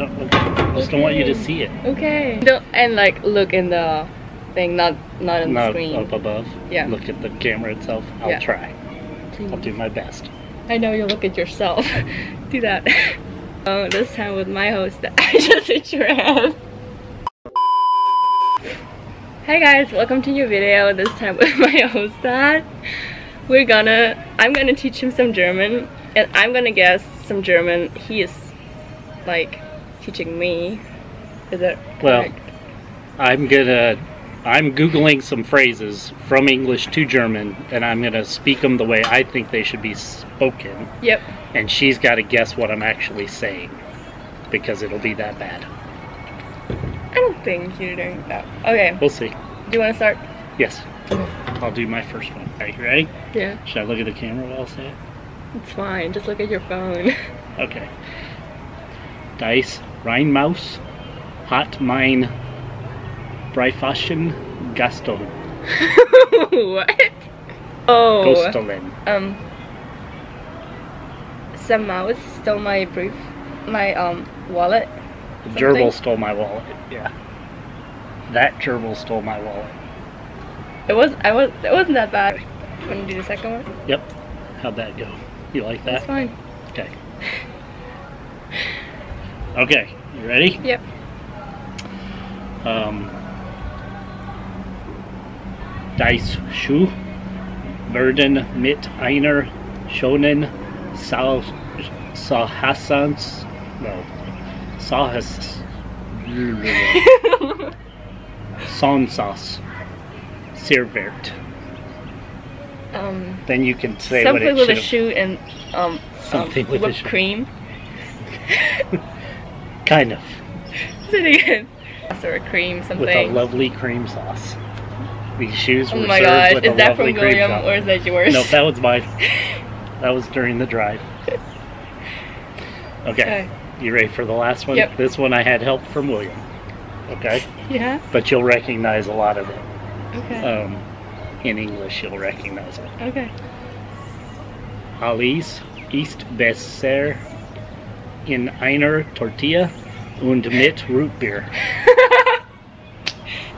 I just don't want you to see it. Okay. And like look in the thing, not in the screen. Not up above. Yeah. Look at the camera itself. I'll try. Please. I'll do my best. I know you look at yourself. Do that. Oh, this time with my host, I just hit your head. Hi guys, welcome to a new video. This time with my host dad. I'm gonna teach him some German, and I'm gonna guess some German. He is like teaching me. Is that correct? Well, I'm googling some phrases from English to German, and I'm gonna speak them the way I think they should be spoken. Yep. And she's got to guess what I'm actually saying, because it'll be that bad. I don't think you're doing that. Okay. We'll see. Do you want to start? Yes. I'll do my first one. Are you ready? Yeah. Should I look at the camera while I say it? It's fine. Just look at your phone. Okay. Diese Rennmaus hat mein Brieftasche gestohlen. What? Oh. Gestohlen. Some mouse stole my wallet. The gerbil stole my wallet. Yeah. That gerbil stole my wallet. It wasn't that bad. Want to do the second one? Yep. How'd that go? You like that? That's fine. Okay. Okay. You ready? Yep. Diese Schuhe werden mit einer schönen Sahnesosse serviert. Then you can say what it something with a should shoe and something with whipped cream. Kind of. Say it again. Or a cream, something. With a lovely cream sauce. These shoes were oh my served gosh, with is a that lovely from cream William sauce. or is that yours? No, that was mine. That was during the drive. Okay. You ready for the last one? Yep. This one I had help from William. Okay? Yeah. But you'll recognize a lot of it. Okay. In English, you'll recognize it. Okay. Alles ist besser in einer Tortilla und mit Rootbeer.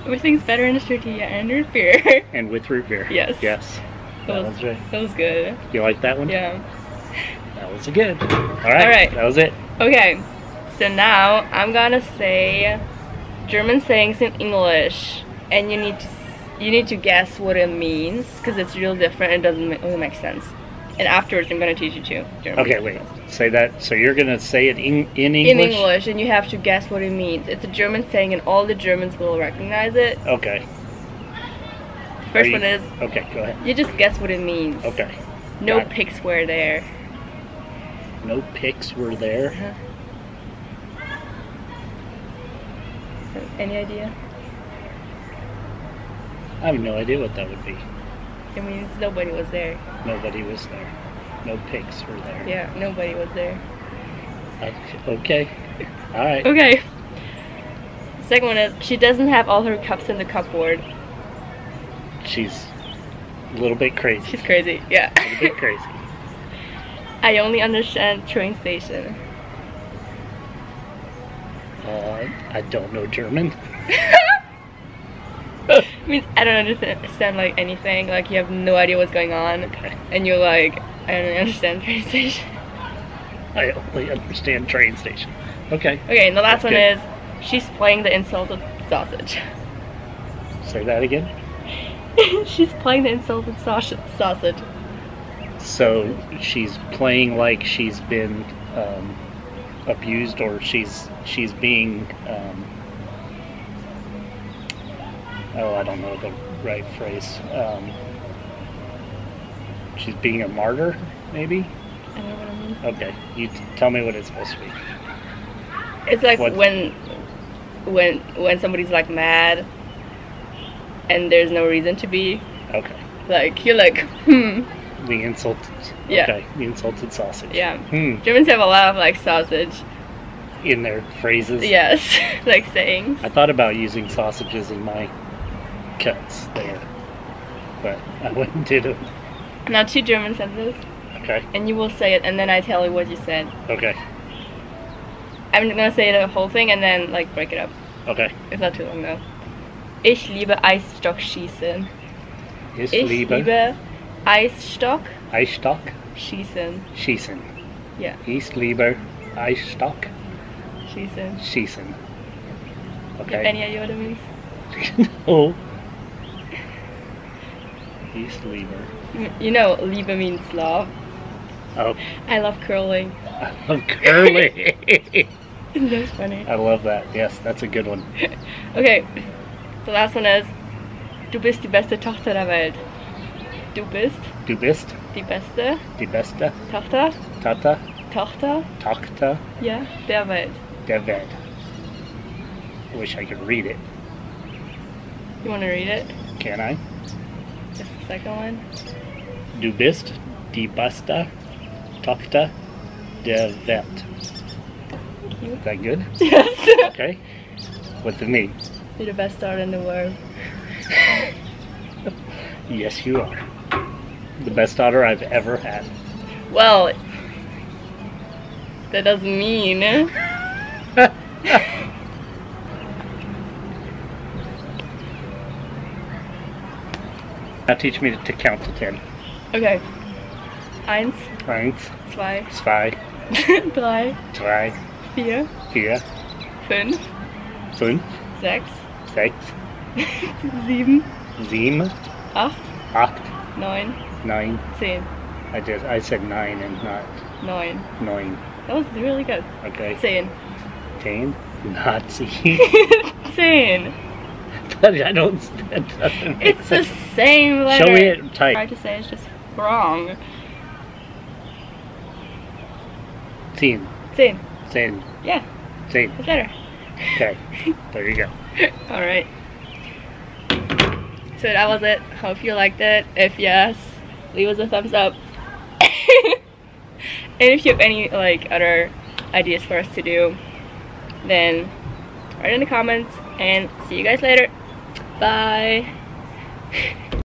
Everything's better in a tortilla and root beer. And with root beer. Yes. Yes. That was right. That was good. You like that one? Yeah. That was good. Alright. Alright. That was it. Okay. So now I'm gonna say German sayings in English, and you need to guess what it means, because it's real different and doesn't really make sense. And afterwards I'm gonna teach you too. German. Okay, wait. Say that. So you're gonna say it in English? In English, and you have to guess what it means. It's a German saying, and all the Germans will recognize it. Okay. First one is. Okay, go ahead. You just guess what it means. Okay. No pics were there. No pics were there. Any idea? I have no idea what that would be. It means nobody was there. Nobody was there. No pigs were there. Yeah, nobody was there. Okay. Alright. Okay. Second one is, she doesn't have all her cups in the cupboard. She's a little bit crazy. She's crazy, yeah. A little bit crazy. I only understand train station. I don't know German. It means I don't understand like anything, like you have no idea what's going on, okay. And you're like, I don't understand train station. I only understand train station. Okay. Okay, and the last one is, she's playing the insulted sausage. Say that again? She's playing the insulted sausage. So she's playing like she's been abused, or she's being I don't know the right phrase. She's being a martyr, maybe? I don't know what I mean. Okay, you tell me what it's supposed to be. It's like when somebody's like mad and there's no reason to be. Okay. Like you're like, The insulted. Yeah. Okay, the insulted sausage. Yeah. Germans have a lot of like sausage in their phrases. Yes, like sayings. I thought about using sausages in my cuts there, but I wouldn't do it. Now 2 German sentences. Okay. And you will say it, and then I tell you what you said. Okay. I'm gonna say the whole thing and then like break it up. Okay. It's not too long though. Ich liebe Eisstockschießen. Ich Ich liebe Eisstock. Eisstock. Schießen. Schießen. Yeah. Ich liebe Eisstock. Schießen. Schießen. You have Okay. any idea what it means? No. Ich liebe. You know, Liebe means love. Oh, I love curling. I love curling. That's funny. I love that. Yes, that's a good one. Okay, the last one is Du bist die beste Tochter der Welt. Du bist Du bist die beste die beste Tochter Tochter ja, der Welt. der Welt. I wish I could read it. You want to read it? Can I? Just the second one. Du bist die beste Tochter der Welt. Thank you. Is that good? Yes. Okay. What's it mean? You're the best daughter in the world. Yes, you are. The best daughter I've ever had. Well, that doesn't mean. Now teach me to count to 10. Okay. 1, 1, 2, 2, 3, 3, 4, 4, 5, 5, 6, 6, 7, 7, 8, 8, 9, 9. 10. I said 9 and not 9. 9. That was really good. Okay. 10. 10. Nazi. 10. I don't. That doesn't make It's the sense. same letter. Show me it type. Hard to say, it's just wrong. 10. 10. 10. Yeah, 10. it's better. Okay. There you go. Alright. So that was it. Hope you liked it. If yes, leave us a thumbs up. And if you have any like other ideas for us to do, then write in the comments and see you guys later. Bye.